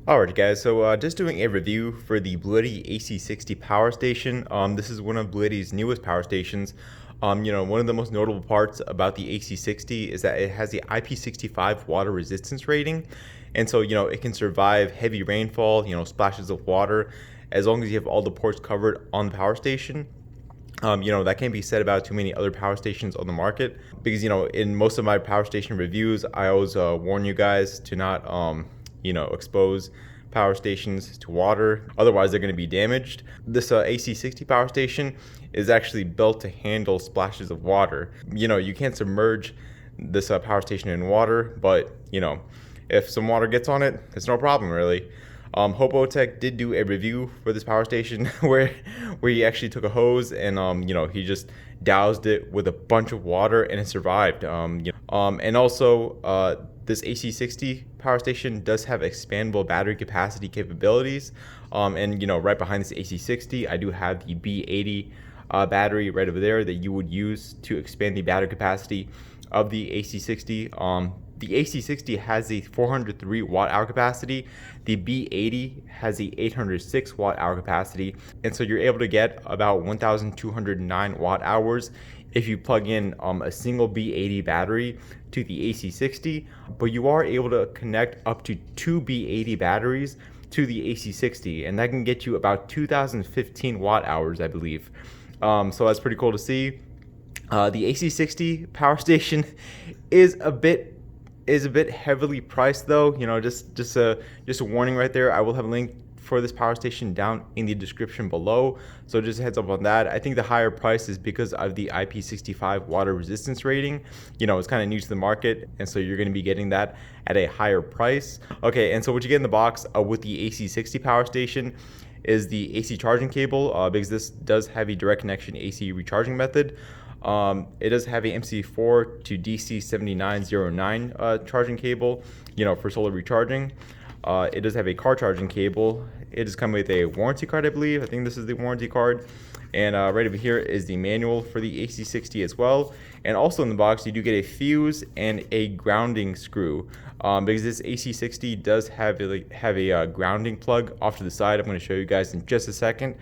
Alright guys, so just doing a review for the Bluetti AC60 power station. This is one of Bluetti's newest power stations. One of the most notable parts about the AC60 is that it has the IP65 water resistance rating. And so, it can survive heavy rainfall, splashes of water, as long as you have all the ports covered on the power station. That can't be said about too many other power stations on the market because, in most of my power station reviews, I always warn you guys to not, expose power stations to water. Otherwise, they're going to be damaged. This AC60 power station is actually built to handle splashes of water. You can't submerge this power station in water, but, if some water gets on it, it's no problem really. Hobotech did do a review for this power station where he actually took a hose and he just doused it with a bunch of water and it survived. And also this AC60 power station does have expandable battery capacity capabilities. And right behind this AC60, I do have the B80 battery right over there that you would use to expand the battery capacity of the AC60. The AC60 has a 403 watt hour capacity. The B80 has a 806 watt hour capacity. And so you're able to get about 1,209 watt hours if you plug in a single B80 battery to the AC60, but you are able to connect up to two B80 batteries to the AC60, and that can get you about 2,015 watt hours, I believe. So that's pretty cool to see. The AC60 power station is a bit heavily priced though. Just a warning right there. I will have a link for this power station down in the description below, so just a heads up on that. I think the higher price is because of the IP65 water resistance rating. It's kind of new to the market, and so you're going to be getting that at a higher price. Okay, and so what you get in the box with the AC60 power station is the AC charging cable, because this does have a direct connection AC recharging method. It does have a MC4 to DC7909 charging cable, for solar recharging. It does have a car charging cable. It does come with a warranty card, I believe. I think this is the warranty card. And right over here is the manual for the AC60 as well. And also in the box, you do get a fuse and a grounding screw. Because this AC60 does have a grounding plug off to the side. I'm going to show you guys in just a second.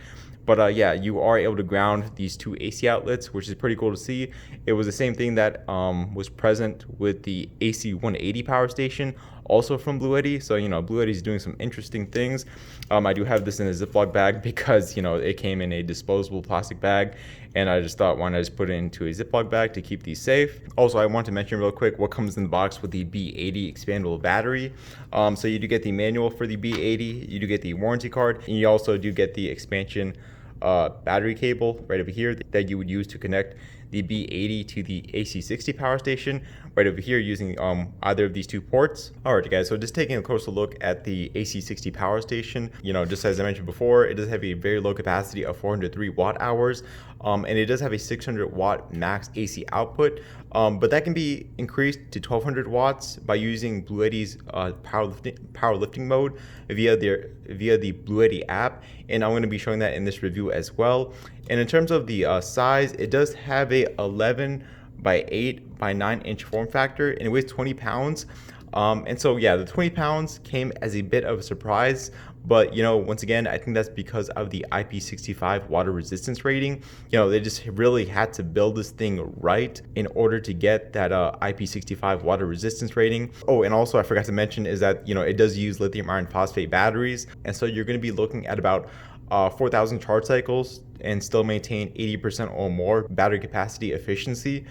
But yeah, you are able to ground these two AC outlets, which is pretty cool to see. It was the same thing that was present with the AC180 power station, also from Bluetti. So, Bluetti is doing some interesting things. I do have this in a Ziploc bag because, it came in a disposable plastic bag. And I just thought, why not just put it into a Ziploc bag to keep these safe. Also, I want to mention real quick what comes in the box with the B80 expandable battery. So you do get the manual for the B80, you do get the warranty card, and you also do get the expansion battery cable right over here that you would use to connect the B80 to the AC60 power station right over here using either of these two ports. Alright guys, so just taking a closer look at the AC60 power station, just as I mentioned before, it does have a very low capacity of 403 watt hours, and it does have a 600 watt max AC output, but that can be increased to 1200 watts by using Bluetti's powerlifting mode via the Bluetti app, and I'm going to be showing that in this review as well. And in terms of the size, it does have a 11 by 8 by 9 inch form factor, and it weighs 20 pounds. And so yeah, the 20 pounds came as a bit of a surprise, but once again, I think that's because of the IP65 water resistance rating. They just really had to build this thing right in order to get that IP65 water resistance rating. Oh, and also I forgot to mention is that it does use lithium iron phosphate batteries, and so you're going to be looking at about 4,000 charge cycles and still maintain 80% or more battery capacity efficiency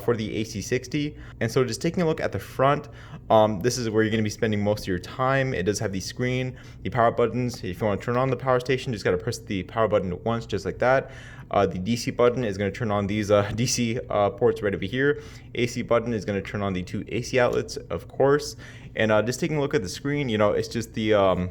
for the AC60. And so just taking a look at the front, this is where you're going to be spending most of your time. It does have the screen, the power buttons. If you want to turn on the power station, just got to press the power button once, just like that. The DC button is going to turn on these DC ports right over here. AC button is going to turn on the two AC outlets, of course. And just taking a look at the screen, it's just the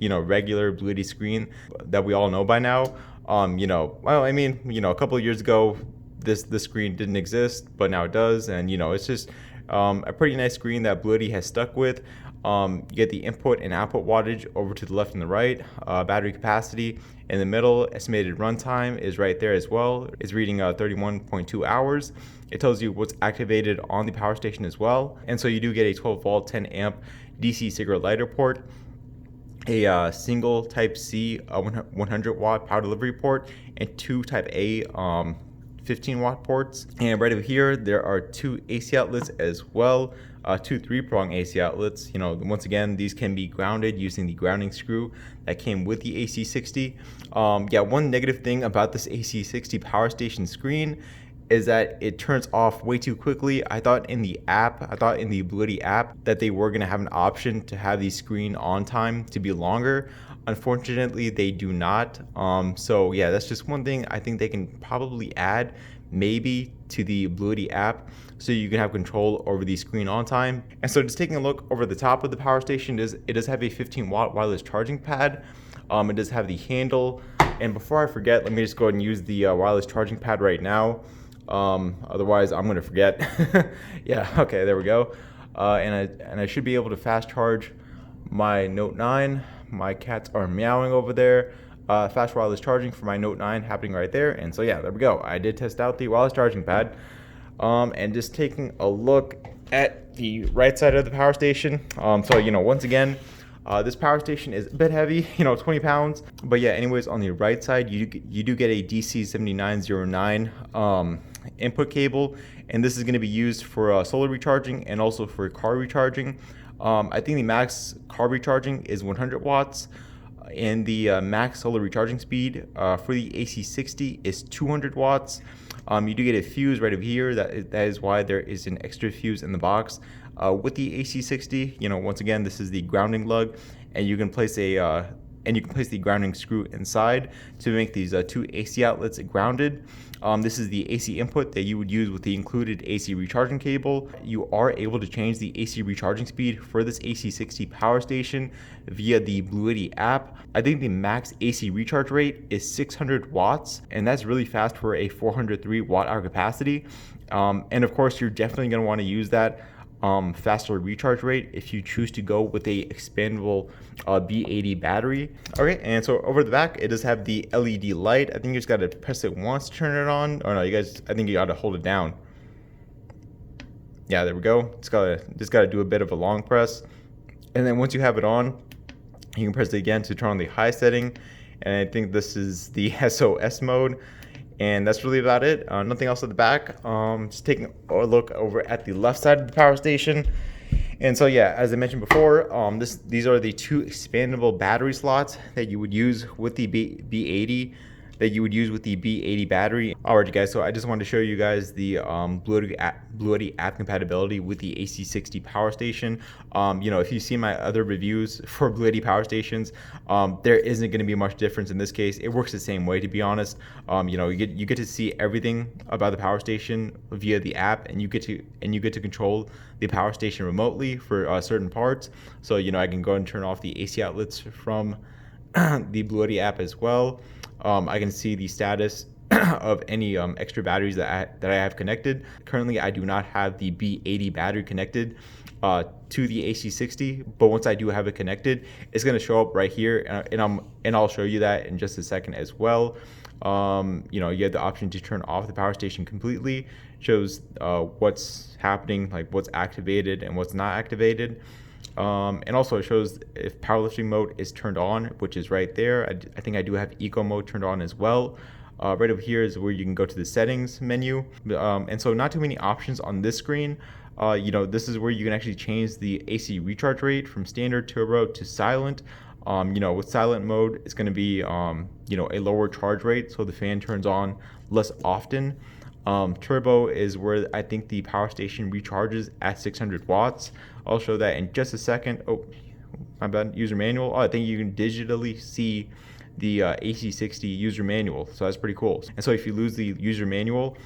regular Bluetti screen that we all know by now. A couple of years ago, this screen didn't exist, but now it does, and it's just a pretty nice screen that Bluetti has stuck with. You get the input and output wattage over to the left and the right, battery capacity in the middle, estimated runtime is right there as well. It's reading 31.2 hours. It tells you what's activated on the power station as well, and so you do get a 12 volt 10 amp DC cigarette lighter port. a single Type C 100 watt power delivery port and two Type A 15 watt ports. And right over here, there are two AC outlets as well, two 3-prong AC outlets. You know, once again, these can be grounded using the grounding screw that came with the AC60. Yeah, one negative thing about this AC60 power station screen is that it turns off way too quickly. I thought in the Bluetti app that they were gonna have an option to have the screen on time to be longer. Unfortunately, they do not. So yeah, that's just one thing I think they can probably add maybe to the Bluetti app so you can have control over the screen on time. And so just taking a look over the top of the power station, it does have a 15 watt wireless charging pad. It does have the handle. And before I forget, let me just go ahead and use the wireless charging pad right now. Otherwise I'm gonna forget. Yeah, okay, there we go. And I should be able to fast charge my Note 9. My cats are meowing over there. Fast wireless charging for my Note 9 happening right there. And so yeah, there we go. I did test out the wireless charging pad. And just taking a look at the right side of the power station. So you know, once again, this power station is a bit heavy, you know, 20 pounds. But yeah, anyways, on the right side, you do get a DC7909 input cable, and this is going to be used for solar recharging and also for car recharging. I think the max car recharging is 100 watts, and the max solar recharging speed for the AC60 is 200 watts. You do get a fuse right over here. That is why there is an extra fuse in the box. With the AC60, you know, once again, this is the grounding lug, and you can place the grounding screw inside to make these two AC outlets grounded. This is the AC input that you would use with the included AC recharging cable. You are able to change the AC recharging speed for this AC60 power station via the Bluetti app. I think the max AC recharge rate is 600 watts, and that's really fast for a 403 watt hour capacity. And of course, you're definitely going to want to use that faster recharge rate if you choose to go with a expandable B80 battery. Okay, and so over the back, it does have the LED light. I think you just got to press it once to turn it on. Or no, I think you got to hold it down. Yeah, there we go. Just gotta do a bit of a long press, and then once you have it on, you can press it again to turn on the high setting. And I think this is the SOS mode. And that's really about it. Nothing else at the back. Just taking a look over at the left side of the power station. And so yeah, as I mentioned before, these are the two expandable battery slots that you would use with the B80 battery. Alright guys, so I just wanted to show you guys the Bluetti app compatibility with the AC60 power station. You know, if you see my other reviews for Bluetti power stations, there isn't going to be much difference in this case. It works the same way, to be honest. You know, you get to see everything about the power station via the app, and you get to control the power station remotely for certain parts. So you know, I can go and turn off the AC outlets from the Bluetti app as well. I can see the status of any extra batteries that I have connected. Currently, I do not have the B80 battery connected to the AC60, but once I do have it connected, it's going to show up right here, and I'll show you that in just a second as well. You know, you have the option to turn off the power station completely. Shows what's happening, like what's activated and what's not activated. And also it shows if powerlifting mode is turned on, which is right there. I think I do have eco mode turned on as well. Right over here is where you can go to the settings menu. And so not too many options on this screen. You know, this is where you can actually change the AC recharge rate from standard, turbo to silent. You know, with silent mode, it's going to be, you know, a lower charge rate, so the fan turns on less often. Turbo is where I think the power station recharges at 600 watts. I'll show that in just a second. Oh, my bad, user manual. Oh, I think you can digitally see the AC60 user manual, so that's pretty cool. And so if you lose the user manual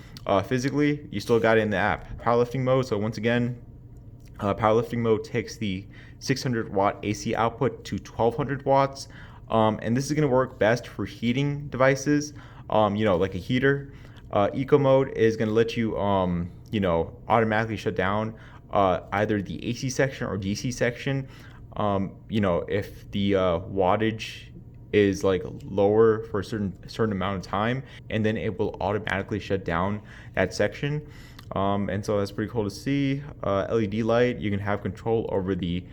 physically, you still got it in the app. Powerlifting mode, so once again, powerlifting mode takes the 600 watt AC output to 1200 watts. And this is going to work best for heating devices, you know, like a heater. Eco mode is going to let you, you know, automatically shut down either the AC section or DC section. You know, if the wattage is like lower for a certain amount of time, and then it will automatically shut down that section. And so that's pretty cool to see. LED light, you can have control over the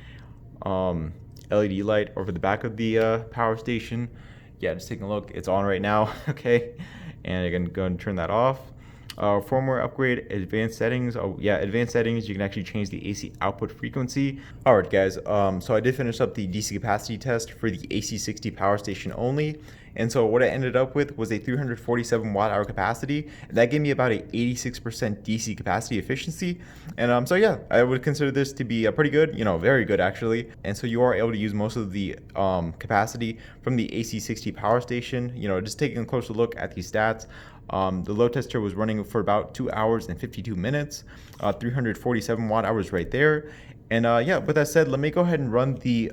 LED light over the back of the power station. Yeah, just taking a look. It's on right now. Okay, and you're gonna go and turn that off. Firmware upgrade, advanced settings. Oh yeah, advanced settings. You can actually change the AC output frequency. All right, guys. So I did finish up the DC capacity test for the AC60 power station only. And so what I ended up with was a 347 watt hour capacity. And that gave me about a 86% DC capacity efficiency. And so yeah, I would consider this to be pretty good, very good actually. And so you are able to use most of the capacity from the AC60 power station. Just taking a closer look at these stats. The load tester was running for about 2 hours and 52 minutes, 347 watt hours right there. And yeah, with that said, let me go ahead and run the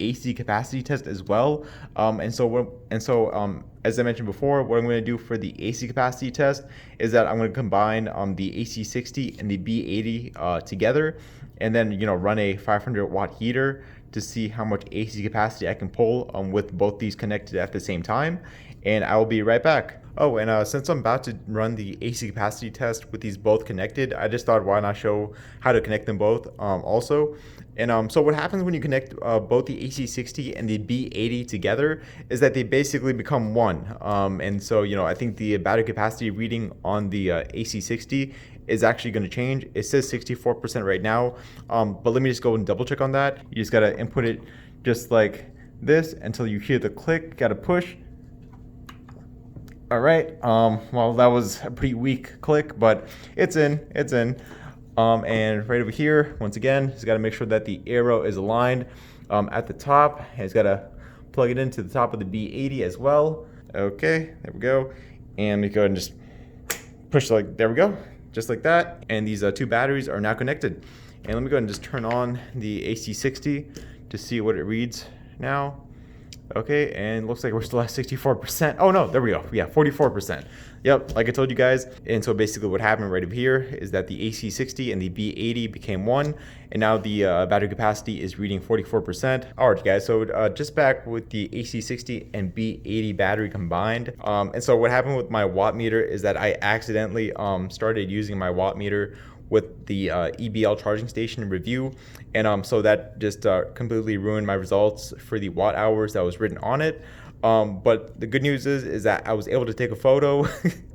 AC capacity test as well. As I mentioned before, what I'm going to do for the AC capacity test is that I'm going to combine the AC60 and the B80 together, and then run a 500 watt heater to see how much AC capacity I can pull with both these connected at the same time. And I will be right back. Oh, and since I'm about to run the AC capacity test with these both connected, I just thought why not show how to connect them both also. And so what happens when you connect both the AC60 and the B80 together is that they basically become one. And so, I think the battery capacity reading on the AC60 is actually going to change. It says 64% right now, but let me just go and double check on that. You just got to input it just like this until you hear the click, got to push. All right, well, that was a pretty weak click, but it's in. And right over here, once again, just got to make sure that the arrow is aligned at the top. And it's got to plug it into the top of the B80 as well. Okay, there we go. And we go and just push there we go, just like that. And these two batteries are now connected. And let me go ahead and just turn on the AC60 to see what it reads now. Okay, and looks like we're still at 64%. Oh no, there we go. Yeah, 44%. Yep, like I told you guys. And so basically what happened right over here is that the AC60 and the B80 became one, and now the battery capacity is reading 44%. All right, guys, so just back with the AC60 and B80 battery combined. And so what happened with my watt meter is that I accidentally started using my watt meter with the EBL charging station review, and so that just completely ruined my results for the watt hours that was written on it. But the good news is that I was able to take a photo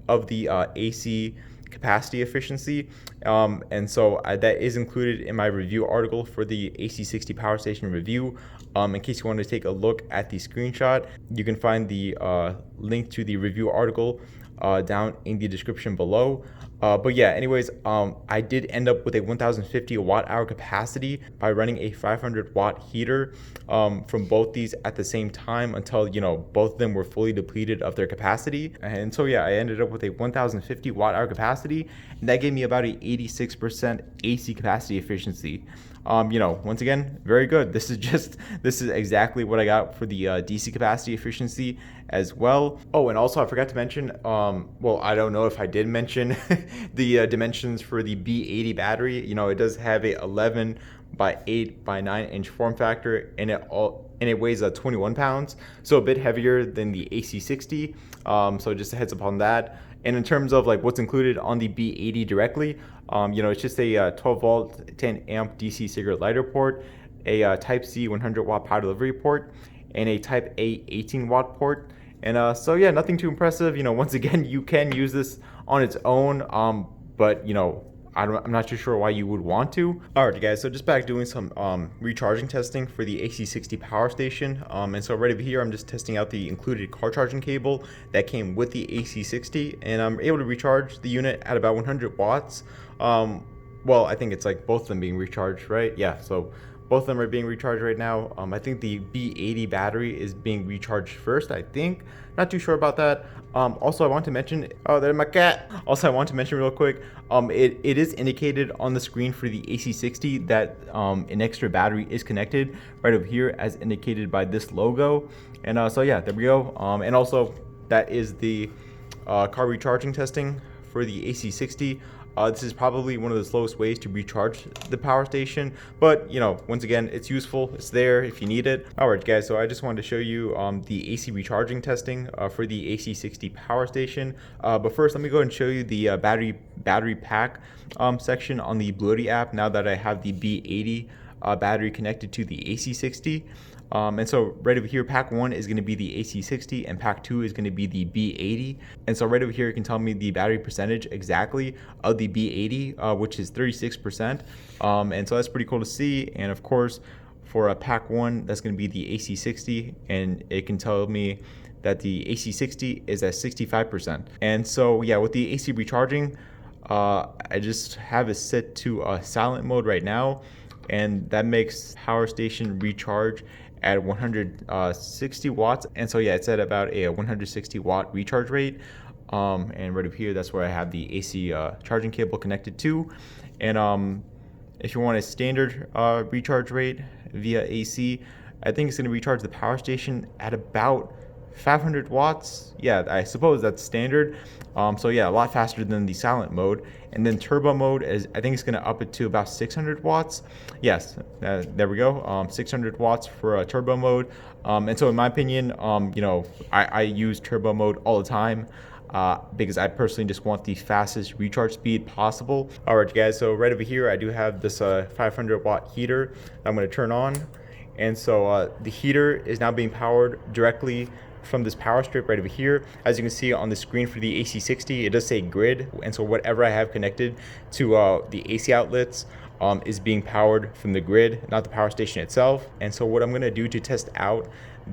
of the AC capacity efficiency, and so that is included in my review article for the AC60 power station review. In case you want to take a look at the screenshot, you can find the link to the review article down in the description below. But yeah, anyways, I did end up with a 1050 watt hour capacity by running a 500 watt heater from both these at the same time until, both of them were fully depleted of their capacity. And so yeah, I ended up with a 1050 watt hour capacity, and that gave me about a 86% AC capacity efficiency. Once again, very good. This is exactly what I got for the DC capacity efficiency as well. Oh, and also I forgot to mention, well, I don't know if I did mention the dimensions for the B80 battery. It does have a 11 by 8 by 9 inch form factor, and it weighs 21 pounds, so a bit heavier than the AC60. So just a heads up on that. And in terms of what's included on the B80 directly, it's just a 12 volt 10 amp DC cigarette lighter port, a type C 100 watt power delivery port, and a type A 18 watt port. And so yeah, nothing too impressive. Once again, you can use this on its own, but I'm not too sure why you would want to. Alright guys, so just back doing some recharging testing for the AC60 power station. And so right over here, I'm just testing out the included car charging cable that came with the AC60, and I'm able to recharge the unit at about 100 watts. Well, I think it's both of them being recharged, right? Yeah, so both of them are being recharged right now. I think the B80 battery is being recharged first, I think. Not too sure about that. Also, I want to mention, oh, there's my cat. Also, I want to mention real quick, it is indicated on the screen for the AC60 that an extra battery is connected right over here as indicated by this logo. And so yeah, there we go. And also, that is the car recharging testing for the AC60. This is probably one of the slowest ways to recharge the power station, but once again, it's useful. It's there if you need it. Alright guys, so I just wanted to show you the AC recharging testing for the AC60 power station. But first, let me go ahead and show you the battery pack section on the Bluetti app now that I have the B80 battery connected to the AC60. And so right over here, pack 1 is going to be the AC60 and pack 2 is going to be the B80. And so right over here, you can tell me the battery percentage exactly of the B80, which is 36%. And so that's pretty cool to see. And of course, for a pack 1, that's going to be the AC60, and it can tell me that the AC60 is at 65%. And so yeah, with the AC recharging, I just have it set to silent mode right now, and that makes power station recharge at 160 watts. And so yeah, it's at about a 160 watt recharge rate. And right up here, that's where I have the AC charging cable connected to. And if you want a standard recharge rate via AC, I think it's going to recharge the power station at about 500 watts. Yeah, I suppose that's standard. So yeah, a lot faster than the silent mode. And then turbo mode is, I think it's going to up it to about 600 watts. Yes, there we go. 600 watts for turbo mode. And so in my opinion, I use turbo mode all the time. Because I personally just want the fastest recharge speed possible. All right, guys, so right over here, I do have this 500 watt heater I'm going to turn on. And so the heater is now being powered directly from this power strip right over here. As you can see on the screen for the AC60, it does say grid. And so whatever I have connected to the AC outlets is being powered from the grid, not the power station itself. And so what I'm going to do to test out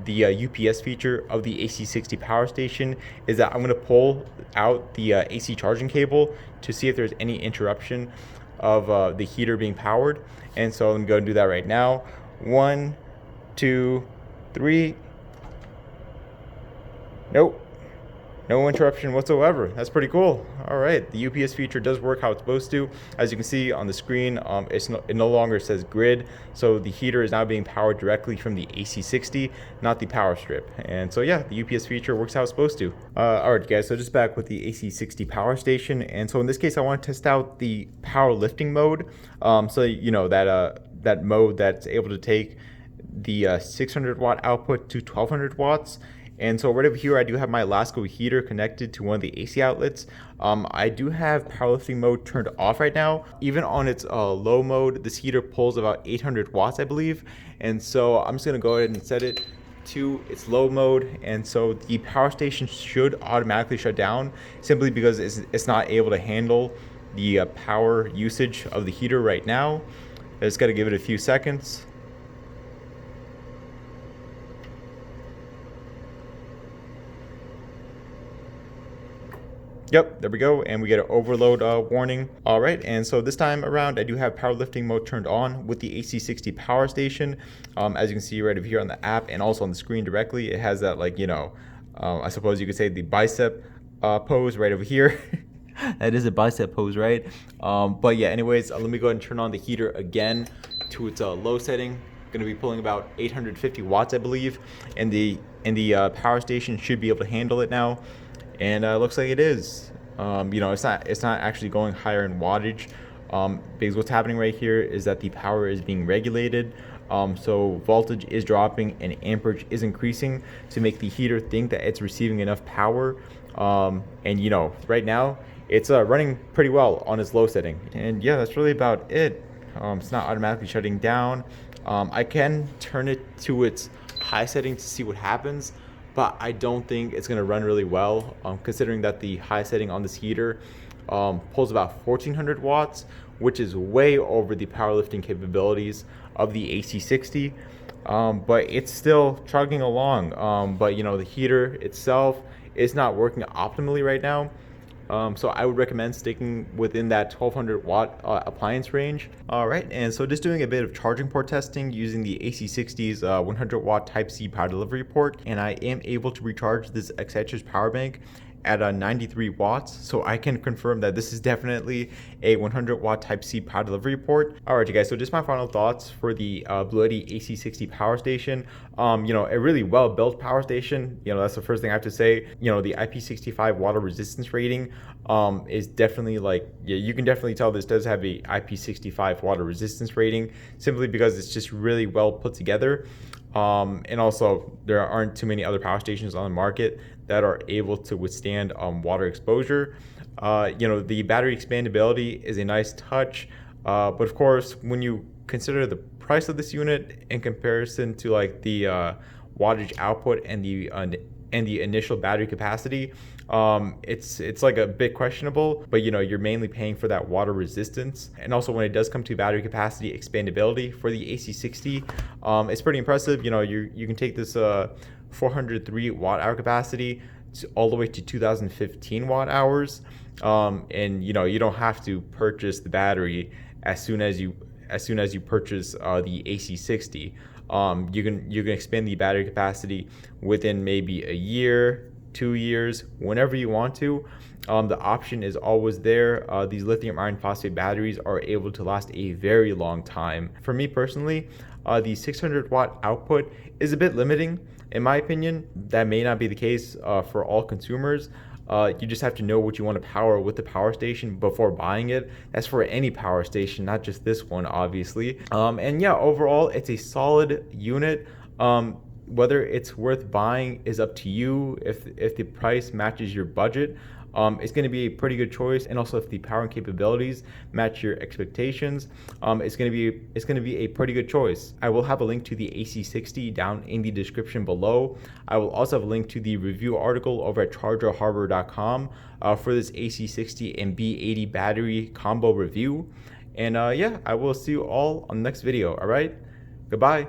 the UPS feature of the AC60 power station is that I'm going to pull out the AC charging cable to see if there's any interruption of the heater being powered. And so I'm going to go and do that right now. 1, 2, 3. Nope. No interruption whatsoever. That's pretty cool. All right, the UPS feature does work how it's supposed to. As you can see on the screen, it no longer says grid, so the heater is now being powered directly from the AC60, not the power strip. And so yeah, the UPS feature works how it's supposed to. All right, guys, so just back with the AC60 power station. And so in this case, I want to test out the power lifting mode. So you know that mode that's able to take the 600 watt output to 1200 watts. And so right over here, I do have my Lasco heater connected to one of the AC outlets. I do have powerlifting mode turned off right now. Even on its low mode, this heater pulls about 800 watts, I believe. And so I'm just gonna go ahead and set it to its low mode. And so the power station should automatically shut down simply because it's not able to handle the power usage of the heater right now. I just gotta give it a few seconds. Yep, there we go, and we get an overload warning. All right, and so this time around, I do have powerlifting mode turned on with the AC60 power station. As you can see right over here on the app and also on the screen directly, it has that, like, I suppose you could say the bicep pose right over here. That is a bicep pose, right? But yeah, anyways, let me go ahead and turn on the heater again to its low setting. Going to be pulling about 850 watts, I believe, and the power station should be able to handle it now. And looks like it is. It's not actually going higher in wattage, because what's happening right here is that the power is being regulated. So voltage is dropping and amperage is increasing to make the heater think that it's receiving enough power. And right now it's running pretty well on its low setting. And yeah, that's really about it. It's not automatically shutting down. I can turn it to its high setting to see what happens, but I don't think it's going to run really well, considering that the high setting on this heater pulls about 1400 watts, which is way over the powerlifting capabilities of the AC60. But it's still chugging along. But the heater itself is not working optimally right now. So I would recommend sticking within that 1200 watt appliance range. All right, and so just doing a bit of charging port testing using the AC60's 100 watt Type-C power delivery port, and I am able to recharge this Exciters power bank at 93 watts, so I can confirm that this is definitely a 100 watt Type-C power delivery port. All right, you guys, so just my final thoughts for the Bluetti AC60 power station. A really well built power station. That's the first thing I have to say. The IP65 water resistance rating is definitely, you can definitely tell this does have a IP65 water resistance rating, simply because it's just really well put together. And also, there aren't too many other power stations on the market that are able to withstand water exposure. The battery expandability is a nice touch, but of course, when you consider the price of this unit in comparison to like the wattage output and the initial battery capacity, it's like a bit questionable, but you know, you're mainly paying for that water resistance. And also when it does come to battery capacity expandability for the AC60, it's pretty impressive. You know, you can take this 403 watt hour capacity all the way to 2015 watt hours, and you know, you don't have to purchase the battery as soon as you purchase the AC60. You can expand the battery capacity within maybe a year, 2 years, whenever you want to. The option is always there. These lithium iron phosphate batteries are able to last a very long time. For me personally, the 600 watt output is a bit limiting. In my opinion, that may not be the case for all consumers. You just have to know what you want to power with the power station before buying it. That's for any power station, not just this one, obviously. And yeah, overall, it's a solid unit. Whether it's worth buying is up to you. If the price matches your budget, it's going to be a pretty good choice. And also, if the power and capabilities match your expectations, it's going to be a pretty good choice. I will have a link to the AC60 down in the description below. I will also have a link to the review article over at chargerharbor.com for this AC60 and B80 battery combo review. And yeah, I will see you all on the next video. All right, goodbye.